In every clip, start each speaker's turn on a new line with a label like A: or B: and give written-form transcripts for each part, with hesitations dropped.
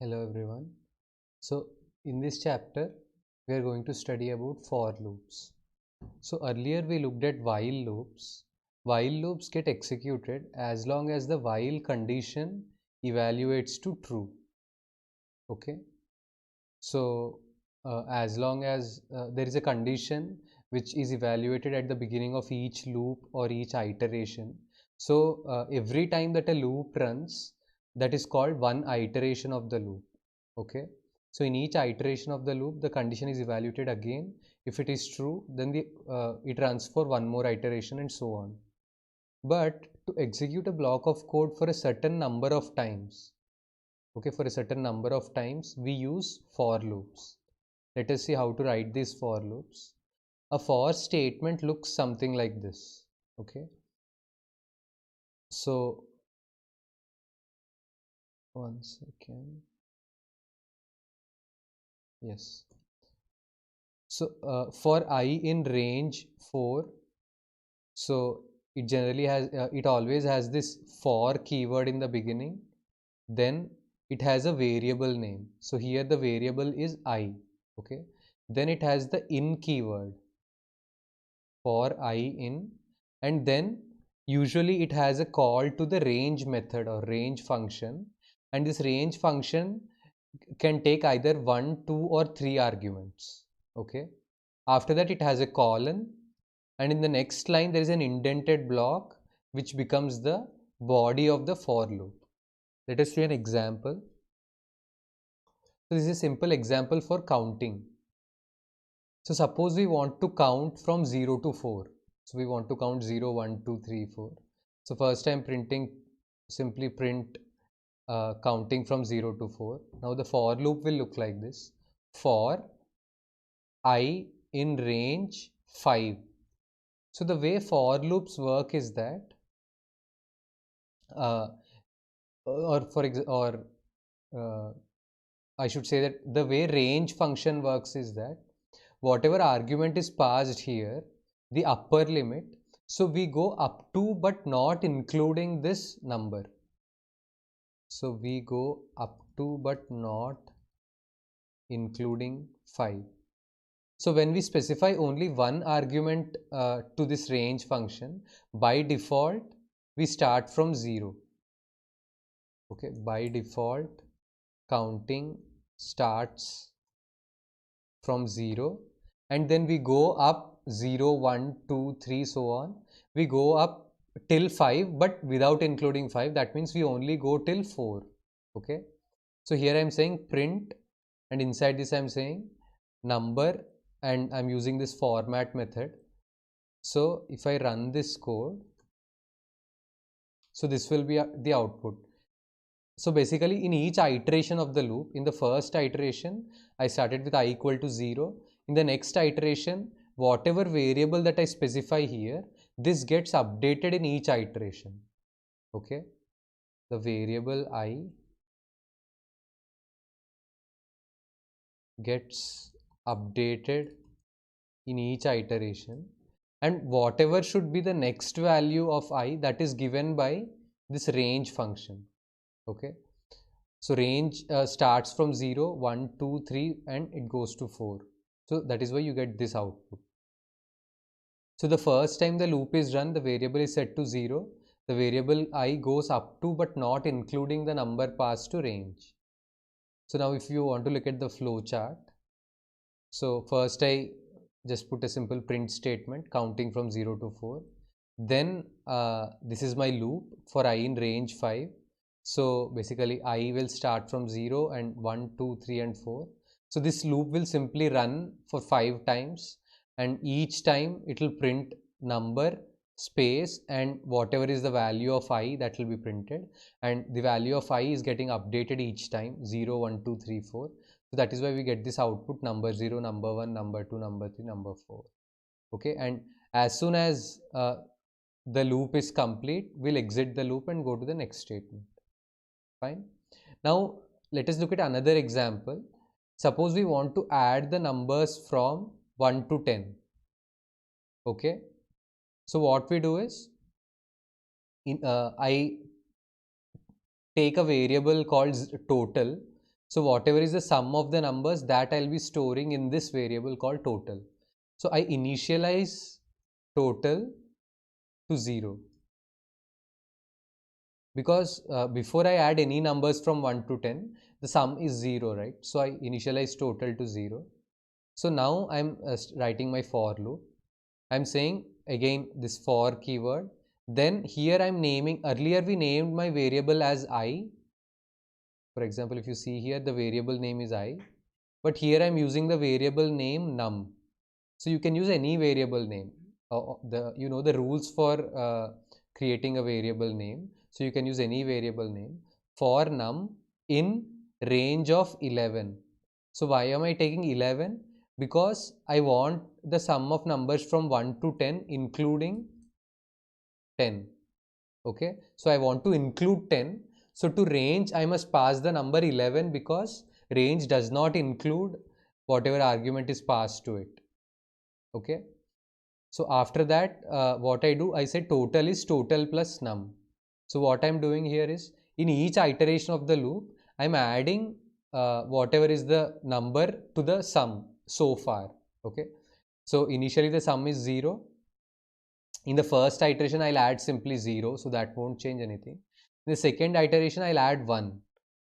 A: Hello everyone. So in this chapter we are going to study about for loops. So earlier we looked at while loops. While loops get executed as long as the while condition evaluates to true. Okay. So as long as there is a condition which is evaluated at the beginning of each loop or each iteration. So every time that a loop runs, that is called one iteration of the loop. Okay. So in each iteration of the loop, the condition is evaluated again. If it is true, then it runs for one more iteration and so on. But to execute a block of code for a certain number of times, okay, for a certain number of times, we use for loops. Let us see how to write these for loops. A for statement looks something like this. Okay. So one second. Yes. So for I in range 4, so it always has this for keyword in the beginning. Then it has a variable name. So here the variable is I. Okay. Then it has the in keyword for I in, and then usually it has a call to the range method or range function, and this range function can take either 1, 2 or 3 arguments. Okay. After that it has a colon, and in the next line there is an indented block which becomes the body of the for loop. Let us see an example. So this is a simple example for counting. So suppose we want to count from 0 to 4. So we want to count 0, 1, 2, 3, 4. So first I'm printing, simply print counting from 0 to 4. Now the for loop will look like this. For I in range 5. So the way for loops work is that, uh, or for example, or I should say that the way range function works is that whatever argument is passed here, the upper limit, so we go up to but not including this number. So we go up to but not including 5. So when we specify only one argument to this range function, by default we start from 0. Okay, by default counting starts from 0, and then we go up 0, 1, 2, 3, so on. We go up till 5 but without including 5. That means we only go till 4. Okay. So here I am saying print, and inside this I am saying number, and I am using this format method. So if I run this code, so this will be the output. So basically in each iteration of the loop, in the first iteration, I started with I equal to 0. In the next iteration, whatever variable that I specify here, this gets updated in each iteration. Okay. The variable I gets updated in each iteration, and whatever should be the next value of I, that is given by this range function. Okay. So range starts from 0, 1, 2, 3 and it goes to 4. So that is why you get this output. So the first time the loop is run, the variable is set to 0. The variable I goes up to but not including the number passed to range. So now if you want to look at the flow chart, so first I just put a simple print statement counting from 0 to 4. Then this is my loop for I in range 5. So basically I will start from 0 and 1, 2, 3 and 4. So this loop will simply run for 5 times, and each time it will print number, space, and whatever is the value of I, that will be printed, and the value of I is getting updated each time 0, 1, 2, 3, 4. So that is why we get this output number 0, number 1, number 2, number 3, number 4. Okay, and as soon as the loop is complete, we'll exit the loop and go to the next statement. Fine. Now let us look at another example. Suppose we want to add the numbers from 1 to 10. Okay. So what we do is, I take a variable called total. So whatever is the sum of the numbers, that I'll be storing in this variable called total. So I initialize total to 0, because before I add any numbers from 1 to 10, the sum is 0, right? So I initialize total to 0. So now I'm writing my for loop. I'm saying again this for keyword. Then here I'm naming, earlier we named my variable as I. For example, if you see here, the variable name is I, but here I'm using the variable name num. So you can use any variable name. The rules for creating a variable name. So you can use any variable name for num in range of 11. So why am I taking 11? Because I want the sum of numbers from 1 to 10 including 10. Okay, so I want to include 10. So to range I must pass the number 11, because range does not include whatever argument is passed to it. Okay, so after that what I do, I say total is total plus num. So what I'm doing here is, in each iteration of the loop I'm adding whatever is the number to the sum so far. Okay, so initially the sum is 0. In the first iteration I'll add simply 0, so that won't change anything. In the second iteration I'll add 1,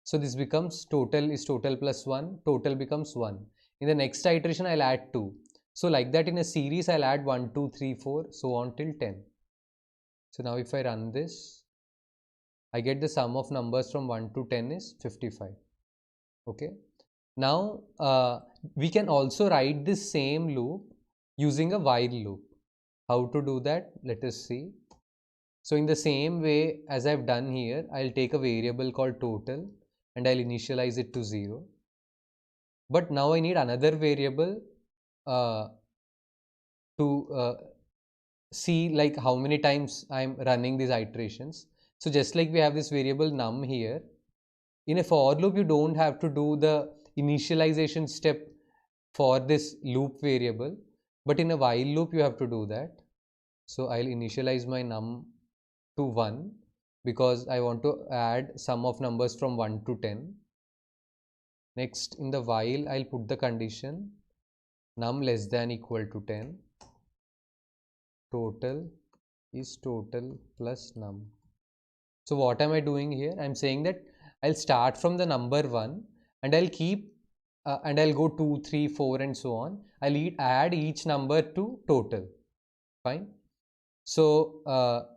A: so this becomes total is total plus 1, total becomes 1. In the next iteration I'll add 2, so like that in a series I'll add 1 2 3 4 so on till 10. So now if I run this, I get the sum of numbers from 1 to 10 is 55. Okay, now we can also write this same loop using a while loop. How to do that? Let us see. So in the same way as I've done here, I'll take a variable called total and I'll initialize it to 0. But now I need another variable to see like how many times I'm running these iterations. So just like we have this variable num here, in a for loop you don't have to do the initialization step for this loop variable, but in a while loop you have to do that. So I'll initialize my num to 1 because I want to add sum of numbers from 1 to 10. Next, in the while I'll put the condition num less than equal to 10, total is total plus num. So what am I doing here? I'm saying that I'll start from the number 1 and I'll keep and I'll go 2 3 4 and so on. I'll add each number to total. Fine. So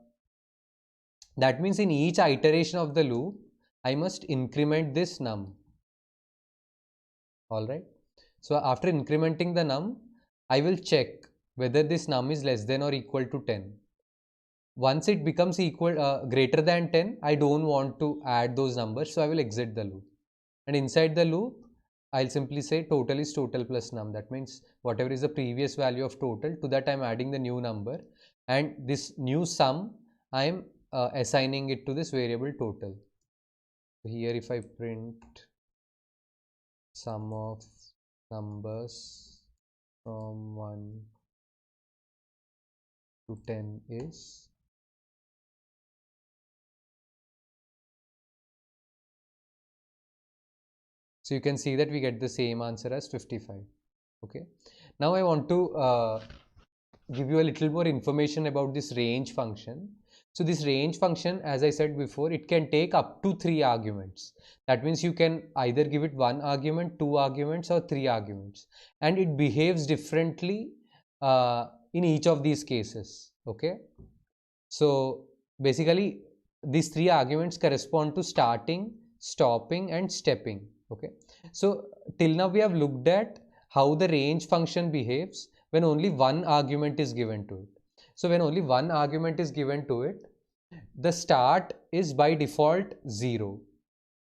A: that means in each iteration of the loop I must increment this num. Alright, so after incrementing the num, I will check whether this num is less than or equal to 10. Once it becomes greater than 10, I don't want to add those numbers, so I will exit the loop. And inside the loop, I'll simply say total is total plus num. That means whatever is the previous value of total, to that I'm adding the new number, and this new sum I'm assigning it to this variable total. So here if I print sum of numbers from 1 to 10 is, so you can see that we get the same answer as 55. Okay, now I want to give you a little more information about this range function. So this range function, as I said before, it can take up to 3 arguments. That means you can either give it 1 argument, 2 arguments or 3 arguments, and it behaves differently in each of these cases. Okay, so basically these 3 arguments correspond to starting, stopping and stepping. Okay, so till now we have looked at how the range function behaves when only 1 argument is given to it. So when only 1 argument is given to it, the start is by default 0.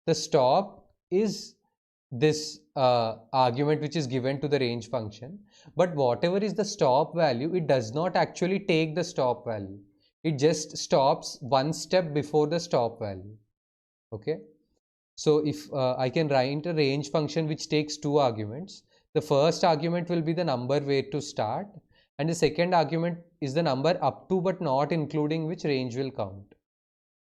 A: The stop is this argument which is given to the range function. But whatever is the stop value, it does not actually take the stop value. It just stops one step before the stop value. Okay. So if I can write a range function which takes 2 arguments, the first argument will be the number where to start, and the second argument is the number up to but not including which range will count.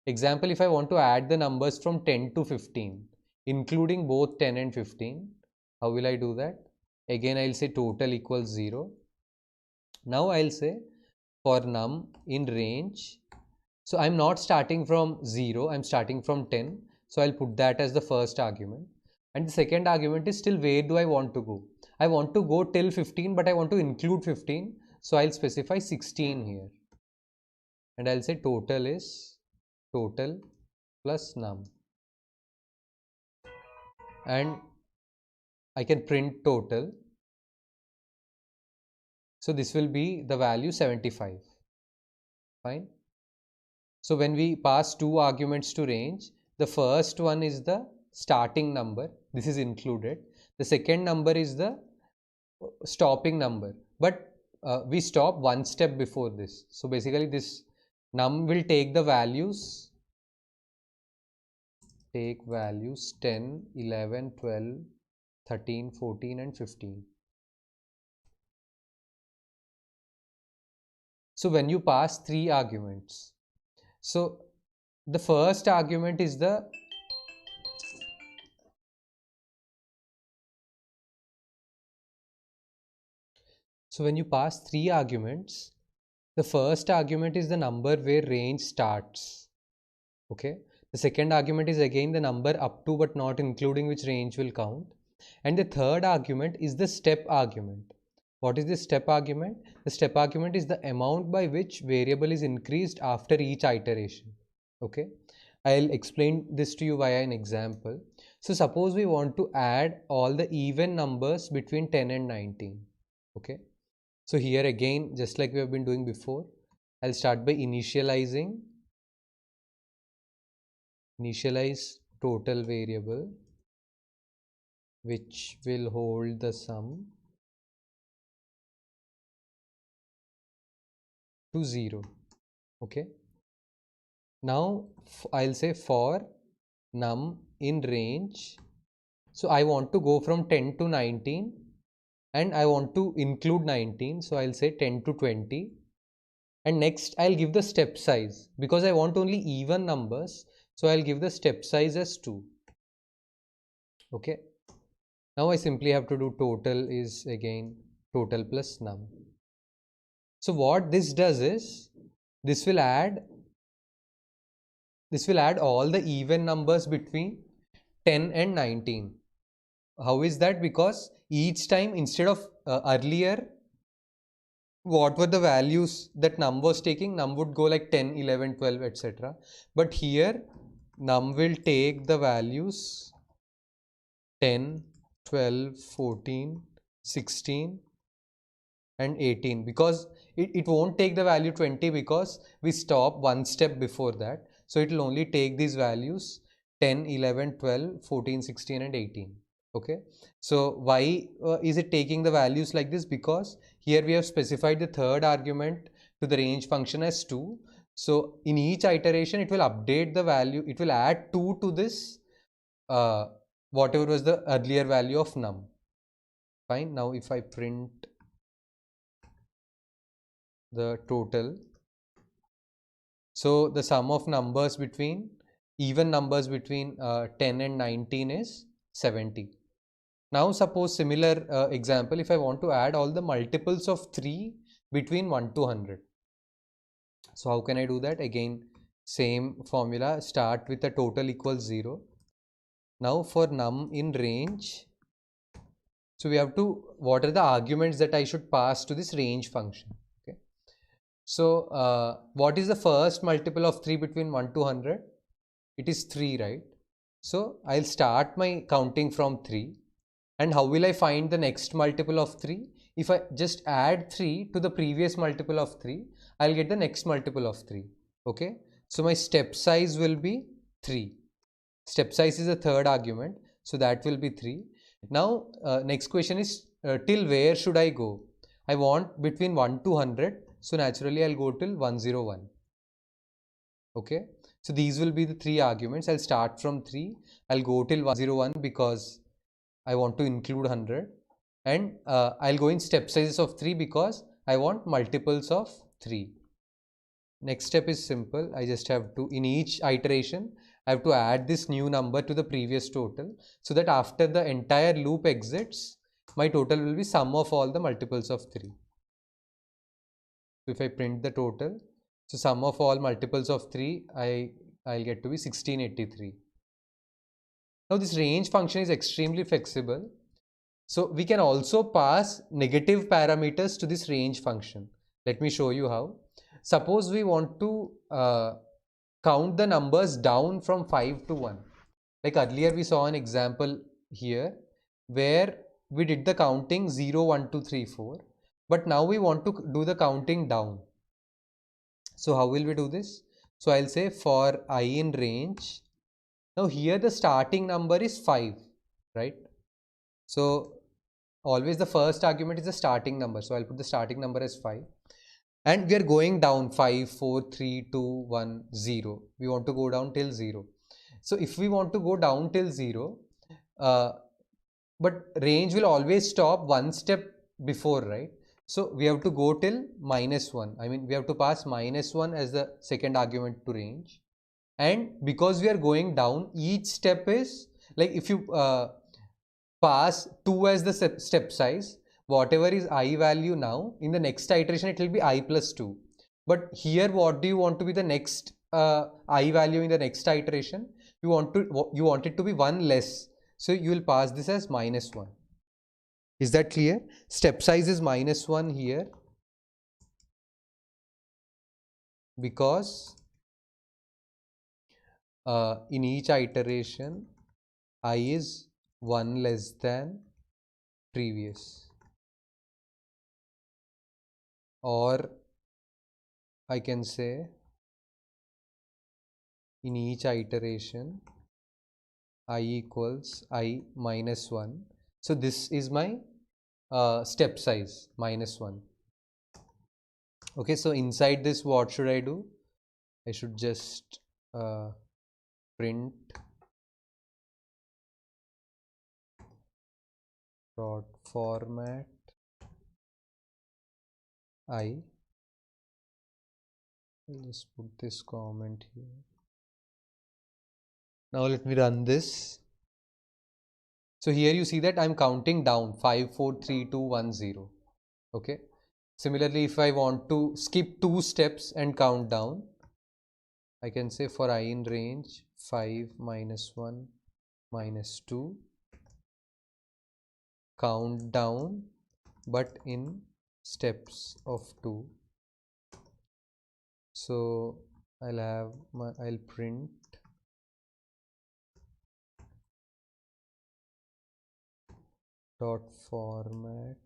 A: Example, if I want to add the numbers from 10 to 15, including both 10 and 15. How will I do that? Again, I'll say total equals 0. Now I'll say for num in range. So I'm not starting from 0, I'm starting from 10. So I'll put that as the first argument. And the second argument is still where do I want to go? I want to go till 15, but I want to include 15. So I'll specify 16 here. And I'll say total is total plus num. And I can print total. So this will be the value 75. Fine. So when we pass two arguments to range, the first one is the starting number. This is included. The second number is the stopping number. But we stop one step before this. So basically this num will take the values, 10, 11, 12, 13, 14 and 15. So when you pass three arguments, so the first argument is the when you pass three arguments, the first argument is the number where range starts. Okay. The second argument is again the number up to but not including which range will count. And the third argument is the step argument. What is the step argument? The step argument is the amount by which variable is increased after each iteration. Okay. I'll explain this to you via an example. So suppose we want to add all the even numbers between 10 and 19. Okay. So here again, just like we have been doing before, I'll start by initialize total variable which will hold the sum to 0. Okay. Now I'll say for num in range. So I want to go from 10 to 19 and I want to include 19. So I'll say 10 to 20. And next I'll give the step size because I want only even numbers. So I'll give the step size as 2. Okay. Now I simply have to do total is again total plus num. So what this does is this will add all the even numbers between 10 and 19. How is that? Because each time instead of earlier what were the values that num was taking, num would go like 10, 11, 12, etc. But here num will take the values 10, 12, 14, 16 and 18 because it won't take the value 20 because we stop one step before that. So it will only take these values 10, 11, 12, 14, 16 and 18. Okay. So why is it taking the values like this? Because here we have specified the third argument to the range function as 2. So in each iteration it will update the value, it will add 2 to this whatever was the earlier value of num. Fine. Now if I print the total, so the sum of numbers between even numbers between 10 and 19 is 70. Now suppose similar example, if I want to add all the multiples of 3 between 1 to 100. So how can I do that? Again same formula, start with the total equals 0. Now for num in range, so we have to, what are the arguments that I should pass to this range function? Okay. So what is the first multiple of 3 between 1 to 100? It is 3, right? So I'll start my counting from 3. And how will I find the next multiple of 3? If I just add 3 to the previous multiple of 3, I'll get the next multiple of 3. Okay. So my step size will be 3. Step size is the third argument. So that will be 3. Now next question is till where should I go? I want between 1 to 100. So naturally I'll go till 101. Okay. So these will be the 3 arguments. I'll start from 3. I'll go till 101 because I want to include 100, and I'll go in step sizes of 3 because I want multiples of 3. Next step is simple. I just have to, in each iteration, I have to add this new number to the previous total, so that after the entire loop exits, my total will be sum of all the multiples of 3. So if I print the total, so sum of all multiples of 3, I'll get to be 1683. Now this range function is extremely flexible. So we can also pass negative parameters to this range function. Let me show you how. Suppose we want to count the numbers down from 5 to 1. Like earlier we saw an example here where we did the counting 0, 1, 2, 3, 4. But now we want to do the counting down. So how will we do this? So I'll say for I in range. Now here the starting number is 5, right? So always the first argument is the starting number. So I'll put the starting number as 5. And we are going down 5, 4, 3, 2, 1, 0. We want to go down till 0. So if we want to go down till 0, but range will always stop one step before, right? So we have to go till -1. I mean, we have to pass -1 as the second argument to range. And because we are going down, each step is like if you pass 2 as the step size, whatever is I value now, in the next iteration it will be I plus 2. But here what do you want to be the next I value in the next iteration? You want it to be 1 less. So you will pass this as -1. Is that clear? Step size is -1 here because in each iteration I is 1 less than previous, or I can say in each iteration I equals I minus 1. So this is my step size -1. Okay, so inside this what should I do? I should just print dot format I. I'll just put this comment here. Now let me run this. So here you see that I'm counting down 5, 4, 3, 2, 1, 0. Okay. Similarly, if I want to skip 2 steps and count down, I can say for I in range 5 minus 1 minus 2, count down but in steps of 2. So I'll print dot format.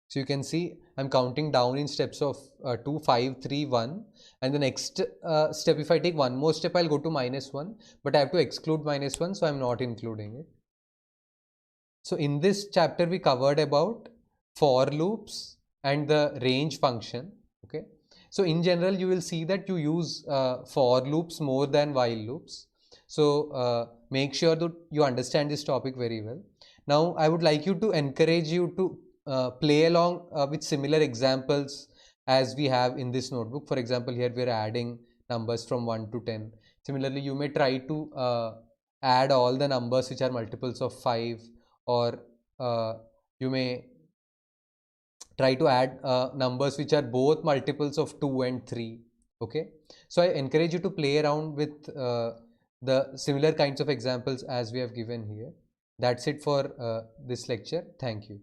A: So you can see I'm counting down in steps of 2, 5, 3, 1, and the next step, if I take one more step, I'll go to -1, but I have to exclude -1, so I'm not including it. So in this chapter we covered about for loops and the range function. Okay, so in general you will see that you use for loops more than while loops. So make sure that you understand this topic very well. Now I would like you to encourage you to play along with similar examples as we have in this notebook. For example, here we are adding numbers from 1 to 10. Similarly, you may try to add all the numbers which are multiples of 5, or you may try to add numbers which are both multiples of 2 and 3. Okay, so I encourage you to play around with the similar kinds of examples as we have given here. That's it for this lecture. Thank you.